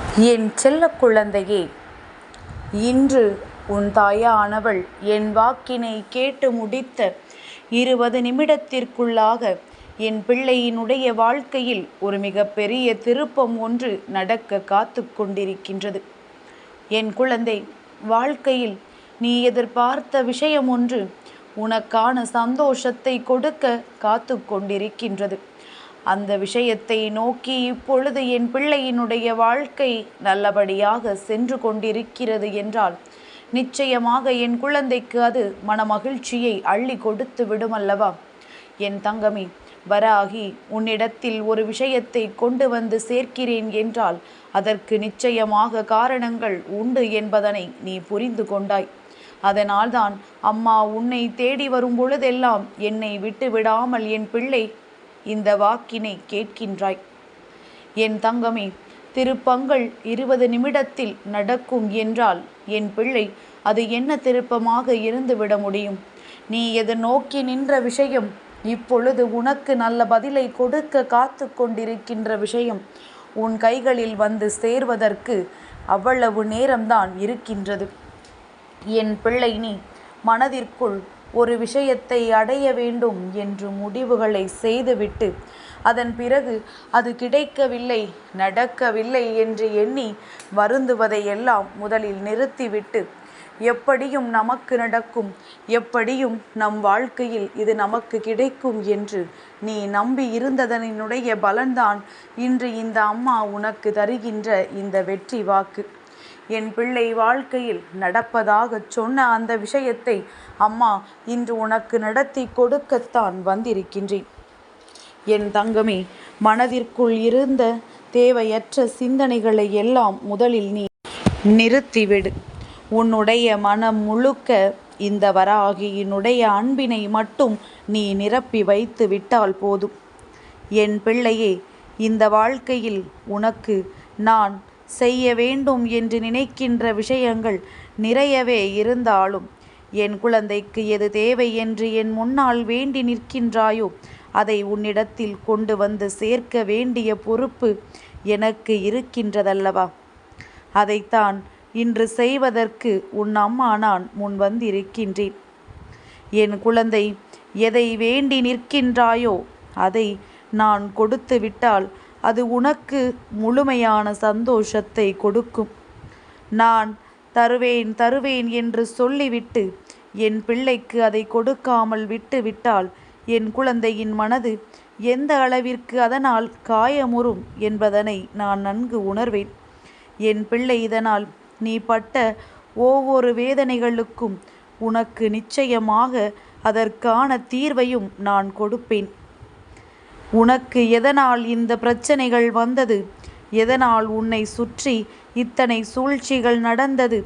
என் செல்ல குழந்தையே, இன்று உன் தாயானவள் என் வாக்கினை கேட்டு முடித்த 20 நிமிடத்திற்குள்ளாக என் பிள்ளையினுடைய வாழ்க்கையில் ஒரு மிகப்பெரிய திருப்பம் ஒன்று நடக்க காத்து கொண்டிருக்கின்றது. என் குழந்தை, வாழ்க்கையில் நீ எதிர்பார்த்த விஷயம் ஒன்று உனக்கான சந்தோஷத்தை கொடுக்க காத்து கொண்டிருக்கின்றது. அந்த விஷயத்தை நோக்கி இப்பொழுது என் பிள்ளையினுடைய வாழ்க்கை நல்லபடியாக சென்று கொண்டிருக்கிறது என்றால் நிச்சயமாக என் குழந்தைக்கு அது மனமகிழ்ச்சியை அள்ளி கொடுத்து விடுமல்லவா? என் தங்கமே, வராகி உன்னிடத்தில் ஒரு விஷயத்தை கொண்டு வந்து சேர்க்கிறேன் என்றால் அதற்கு நிச்சயமாக காரணங்கள் உண்டு என்பதனை நீ புரிந்து கொண்டாய். அதனால்தான் அம்மா உன்னை தேடி வரும் பொழுதெல்லாம் என்னை விட்டு விடாமல் என் பிள்ளை இந்த வாக்கினை கேட்கின்றாய். என் தங்கமே, திருப்பங்கள் 20 நிமிடத்தில் நடக்கும் என்றால் என் பிள்ளை அது என்ன திருப்பமாக இருந்துவிட முடியும்? நீ எது நோக்கி நின்ற விஷயம், இப்பொழுது உனக்கு நல்ல பதிலை கொடுக்க காத்து கொண்டிருக்கின்ற விஷயம் உன் கைகளில் வந்து சேர்வதற்கு அவ்வளவு நேரம்தான் இருக்கின்றது. என் பிள்ளை, நீ மனதிற்குள் ஒரு விஷயத்தை அடைய வேண்டும் என்று முடிவுகளை செய்துவிட்டு அதன் பிறகு அது கிடைக்கவில்லை, நடக்கவில்லை என்று எண்ணி வருந்துவதையெல்லாம் முதலில் நிறுத்திவிட்டு, எப்படியும் நமக்கு நடக்கும், எப்படியும் நம் வாழ்க்கையில் இது நமக்கு கிடைக்கும் என்று நீ நம்பி இருந்ததனுடைய பலன்தான் இன்று இந்த அம்மா உனக்கு தருகின்ற இந்த வெற்றி வாக்கு. என் பிள்ளை வாழ்க்கையில் நடப்பதாக சொன்ன அந்த விஷயத்தை அம்மா இன்று உனக்கு நடத்தி கொடுக்கத்தான் வந்திருக்கின்றேன். என் தங்கமே, மனதிற்குள் இருந்த தேவையற்ற சிந்தனைகளை எல்லாம் முதலில் நீ நிறுத்திவிடு. உன்னுடைய மனம் முழுக்க இந்த வராகியினுடைய அன்பினை மட்டும் நீ நிரப்பி வைத்து விட்டால் போதும். என் பிள்ளையே, இந்த வாழ்க்கையில் உனக்கு நான் செய்ய வேண்டும் என்று நினைக்கின்ற விஷயங்கள் நிறையவே இருந்தாலும் என் குழந்தைக்கு எது தேவை என்று என் முன்னால் வேண்டி நிற்கின்றாயோ அதை உன்னிடத்தில் கொண்டு வந்து சேர்க்க வேண்டிய பொறுப்பு எனக்கு இருக்கின்றதல்லவா? அதைத்தான் இன்று செய்வதற்கு உன் அம்மா நான் முன் வந்திருக்கின்றேன். என் குழந்தை, எதை வேண்டி நிற்கின்றாயோ அதை நான் கொடுத்து விட்டால் அது உனக்கு முழுமையான சந்தோஷத்தை கொடுக்கும். நான் தருவேன் தருவேன் என்று சொல்லிவிட்டு என் பிள்ளைக்கு அதை கொடுக்காமல் விட்டு விட்டால் என் குழந்தையின் மனது எந்த அளவிற்கு அதனால் காயமுறும் என்பதனை நான் நன்கு உணர்வேன். என் பிள்ளை, இதனால் நீ பட்ட ஒவ்வொரு வேதனைகளுக்கும் உனக்கு நிச்சயமாக அதற்கான தீர்வையும் நான் கொடுப்பேன். உனக்கு எதனால் இந்த பிரச்சனைகள் வந்தது, எதனால் உன்னை சுற்றி இத்தனை சூழ்ச்சிகள் நடந்தது,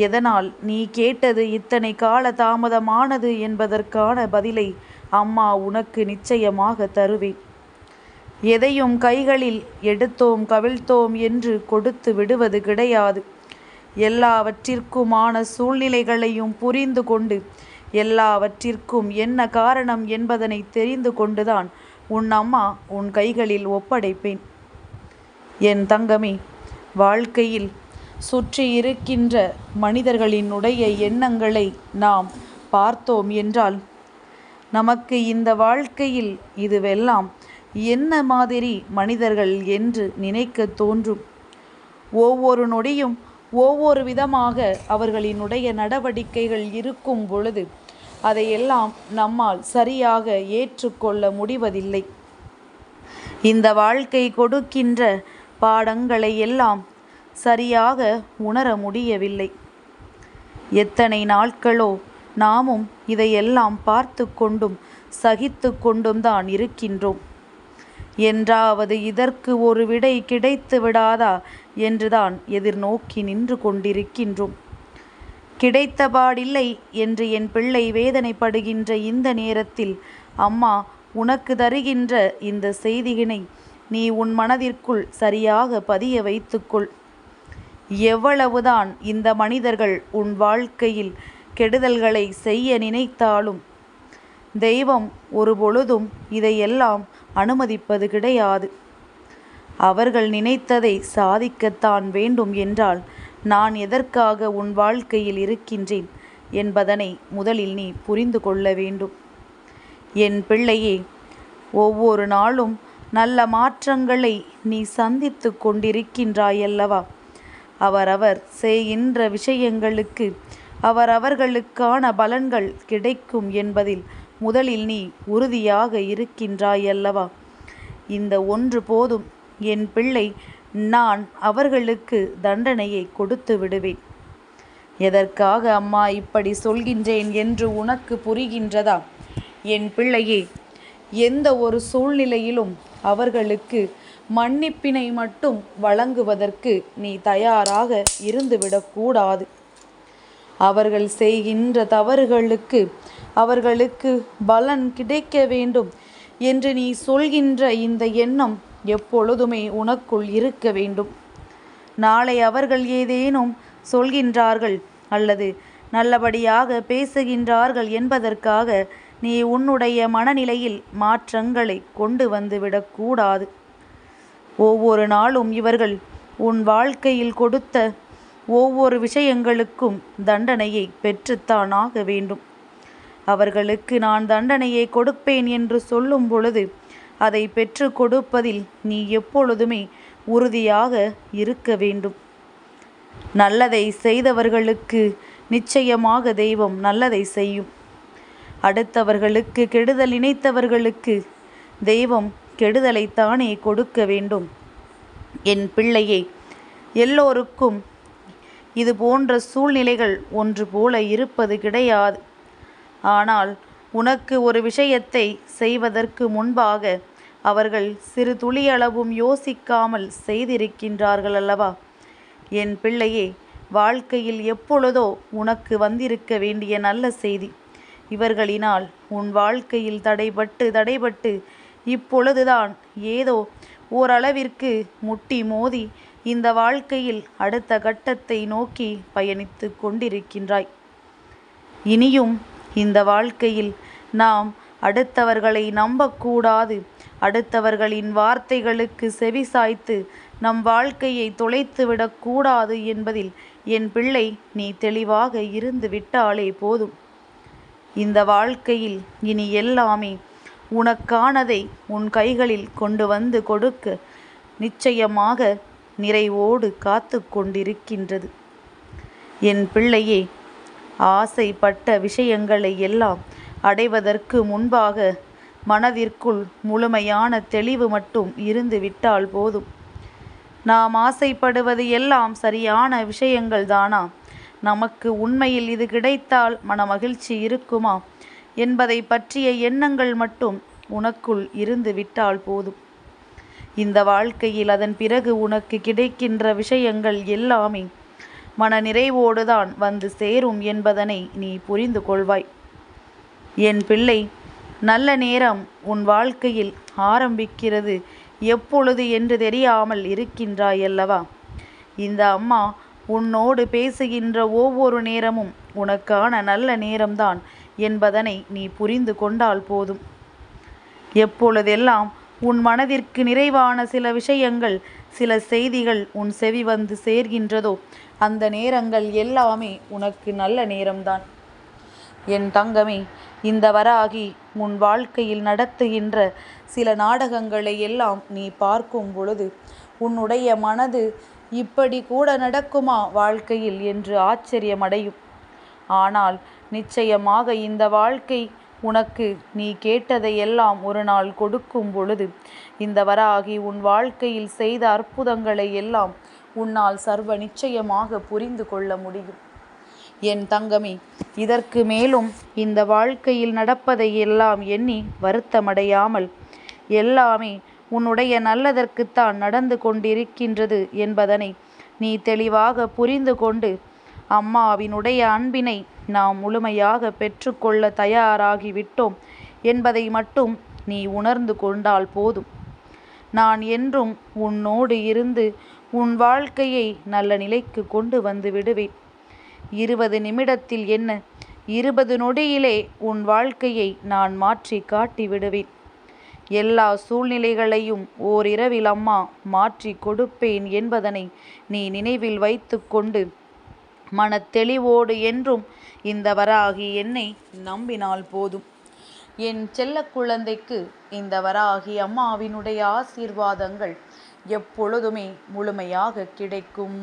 எதனால் நீ கேட்டது இத்தனை கால தாமதமானது என்பதற்கான பதிலை அம்மா உனக்கு நிச்சயமாக தருவேன். எதையும் கைகளில் எடுத்தோம் கவிழ்த்தோம் என்று கொடுத்து விடுவது கிடையாது. எல்லாவற்றிற்குமான சூழ்நிலைகளையும் புரிந்து கொண்டு எல்லாவற்றிற்கும் என்ன காரணம் என்பதனை தெரிந்து கொண்டுதான் உன் அம்மா உன் கைகளில் ஒப்படைப்பேன். என் தங்கமே, வாழ்க்கையில் சுற்றி இருக்கின்ற மனிதர்களினுடைய எண்ணங்களை நாம் பார்த்தோம் என்றால் நமக்கு இந்த வாழ்க்கையில் இதுவெல்லாம் என்ன மாதிரி மனிதர்கள் என்று நினைக்க தோன்றும். ஒவ்வொரு நொடியும் ஒவ்வொரு விதமாக அவர்களினுடைய நடவடிக்கைகள் இருக்கும் பொழுது அதையெல்லாம் நம்மால் சரியாக ஏற்றுக்கொள்ள முடிவதில்லை. இந்த வாழ்க்கை கொடுக்கின்ற பாடங்களை எல்லாம் சரியாக உணர முடியவில்லை. எத்தனை நாட்களோ நாமும் இதையெல்லாம் பார்த்து கொண்டும் சகித்து கொண்டும் தான் இருக்கின்றோம். என்றாவது இதற்கு ஒரு விடை கிடைத்து விடாதா என்றுதான் எதிர்நோக்கி நின்று கொண்டிருக்கின்றோம். கிடைத்தபாடில்லை என்று என் பிள்ளை வேதனைப்படுகின்ற இந்த நேரத்தில் அம்மா உனக்கு தருகின்ற இந்த செய்தியினை நீ உன் மனதிற்குள் சரியாக பதிய வைத்துக்கொள். எவ்வளவுதான் இந்த மனிதர்கள் உன் வாழ்க்கையில் கெடுதல்களை செய்ய நினைத்தாலும் தெய்வம் ஒரு பொழுதும் இதையெல்லாம் அனுமதிப்பது கிடையாது. அவர்கள் நினைத்ததை சாதிக்கத்தான் வேண்டும் என்றால் நான் எதற்காக உன் வாழ்க்கையில் இருக்கின்றேன் என்பதனை முதலில் நீ புரிந்து கொள்ள வேண்டும். என் பிள்ளையே, ஒவ்வொரு நாளும் நல்ல மாற்றங்களை நீ சந்தித்து கொண்டிருக்கின்றாயல்லவா? அவரவர் செய்கின்ற விஷயங்களுக்கு அவரவர்களுக்கான பலன்கள் கிடைக்கும் என்பதில் முதலில் நீ உறுதியாக இருக்கின்றாயல்லவா? இந்த ஒன்று போதும் என் பிள்ளை, நான் அவர்களுக்கு தண்டனையை கொடுத்து விடுவேன். எதற்காக அம்மா இப்படி சொல்கின்றேன் என்று உனக்கு புரிகின்றதா? என் பிள்ளையே, எந்த ஒரு சூழ்நிலையிலும் அவர்களுக்கு மன்னிப்பினை மட்டும் வழங்குவதற்கு நீ தயாராக இருந்துவிடக்கூடாது. அவர்கள் செய்கின்ற தவறுகளுக்கு அவர்களுக்கு பலன் கிடைக்க வேண்டும் என்று நீ சொல்கின்ற இந்த எண்ணம் எப்பொழுதுமே உனக்குள் இருக்க வேண்டும். நாளை அவர்கள் ஏதேனும் சொல்கின்றார்கள் அல்லது நல்லபடியாக பேசுகின்றார்கள் என்பதற்காக நீ உன்னுடைய மனநிலையில் மாற்றங்களை கொண்டு வந்துவிடக்கூடாது. ஒவ்வொரு நாளும் இவர்கள் உன் வாழ்க்கையில் கொடுத்த ஒவ்வொரு விஷயங்களுக்கும் தண்டனையை பெற்றுத்தான் ஆக வேண்டும். அவர்களுக்கு நான் தண்டனையை கொடுப்பேன் என்று சொல்லும் பொழுது அதை பெற்று கொடுப்பதில் நீ எப்பொழுதுமே உறுதியாக இருக்க வேண்டும். நல்லதை செய்தவர்களுக்கு நிச்சயமாக தெய்வம் நல்லதை செய்யும். அடுத்தவர்களுக்கு கெடுதல் நினைத்தவர்களுக்கு தெய்வம் கெடுதலைத்தானே கொடுக்க வேண்டும். என் பிள்ளையே, எல்லோருக்கும் இது போன்ற சூழ்நிலைகள் ஒன்று போல இருப்பது கிடையாது. ஆனால் உனக்கு ஒரு விஷயத்தை செய்வதற்கு முன்பாக அவர்கள் சிறு துளியளவும் யோசிக்காமல் செய்திருக்கின்றார்கள் அல்லவா? என் பிள்ளையே, வாழ்க்கையில் எப்பொழுதோ உனக்கு வந்திருக்க வேண்டிய நல்ல செய்தி இவர்களினால் உன் வாழ்க்கையில் தடைபட்டு இப்பொழுதுதான் ஏதோ ஓரளவிற்கு முட்டி மோதி இந்த வாழ்க்கையில் அடுத்த கட்டத்தை நோக்கி பயணித்து கொண்டிருக்கின்றாய். இனியும் இந்த வாழ்க்கையில் நாம் அடுத்தவர்களை நம்பக்கூடாது. அடுத்தவர்களின் வார்த்தைகளுக்கு செவிசாய்த்து நம் வாழ்க்கையை தொலைத்துவிடக்கூடாது என்பதில் என் பிள்ளை நீ தெளிவாக இருந்து விட்டாலே போதும். இந்த வாழ்க்கையில் இனி எல்லாமே உனக்கானதை உன் கைகளில் கொண்டு வந்து கொடுக்க நிச்சயமாக நிறைவோடு காத்து கொண்டிருக்கின்றது. என் பிள்ளையே, ஆசைப்பட்ட விஷயங்களை எல்லாம் அடைவதற்கு முன்பாக மனதிற்குள் முழுமையான தெளிவு மட்டும் இருந்து விட்டால் போதும். நாம் ஆசைப்படுவது எல்லாம் சரியான விஷயங்கள் தானா? நமக்கு உண்மையில் இது கிடைத்தால் மனமகிழ்ச்சி இருக்குமா என்பதை பற்றிய எண்ணங்கள் மட்டும் உனக்குள் இருந்து விட்டால் போதும். இந்த வாழ்க்கையில் அதன் பிறகு உனக்கு கிடைக்கின்ற விஷயங்கள் எல்லாமே மன நிறைவோடுதான் வந்து சேரும் என்பதனை நீ புரிந்து கொள்வாய். என் பிள்ளை, நல்ல நேரம் உன் வாழ்க்கையில் ஆரம்பிக்கிறது எப்பொழுது என்று தெரியாமல் இருக்கின்றாயல்லவா? இந்த அம்மா உன்னோடு பேசுகின்ற ஒவ்வொரு நேரமும் உனக்கான நல்ல நேரம்தான் என்பதனை நீ புரிந்து கொண்டால் போதும். எப்பொழுதெல்லாம் உன் மனதிற்கு நிறைவான சில விஷயங்கள், சில செய்திகள் உன் செவி வந்து சேர்கின்றதோ அந்த நேரங்கள் எல்லாமே உனக்கு நல்ல நேரம்தான். என் தங்கமே, இந்த வராகி உன் வாழ்க்கையில் நடத்துகின்ற சில நாடகங்களை எல்லாம் நீ பார்க்கும் பொழுது உன்னுடைய மனது இப்படி கூட நடக்குமா வாழ்க்கையில் என்று ஆச்சரியமடையும். ஆனால் நிச்சயமாக இந்த வாழ்க்கை உனக்கு நீ கேட்டதையெல்லாம் ஒரு நாள் கொடுக்கும் பொழுது இந்த வராகி உன் வாழ்க்கையில் செய்த அற்புதங்களை எல்லாம் உன்னால் சர்வ நிச்சயமாக புரிந்து கொள்ள முடியும். என் தங்கமே, இதற்கு மேலும் இந்த வாழ்க்கையில் நடப்பதை எல்லாம் எண்ணி வருத்தமடையாமல் எல்லாமே உன்னுடைய நல்லதற்குத்தான் நடந்து கொண்டிருக்கின்றது என்பதனை நீ தெளிவாக புரிந்து கொண்டு அம்மாவினுடைய அன்பினை நாம் முழுமையாக பெற்றுக்கொள்ள தயாராகிவிட்டோம் என்பதை மட்டும் நீ உணர்ந்து கொண்டால் போதும். நான் என்றும் உன்னோடு இருந்து உன் வாழ்க்கையை நல்ல நிலைக்கு கொண்டு வந்து விடுவேன். 20 நிமிடத்தில் என்ன, 20 நொடியிலே உன் வாழ்க்கையை நான் மாற்றி காட்டி விடுவேன். எல்லா சூழ்நிலைகளையும் ஓரிரவில் அம்மா மாற்றி கொடுப்பேன் என்பதனை நீ நினைவில் வைத்து கொண்டு மனத்தெளிவோடு என்றும் இந்த வராகி என்னை நம்பினால் போதும். என் செல்ல குழந்தைக்கு இந்த வராகி அம்மாவினுடைய ஆசீர்வாதங்கள் எப்பொழுதுமே முழுமையாக கிடைக்கும்.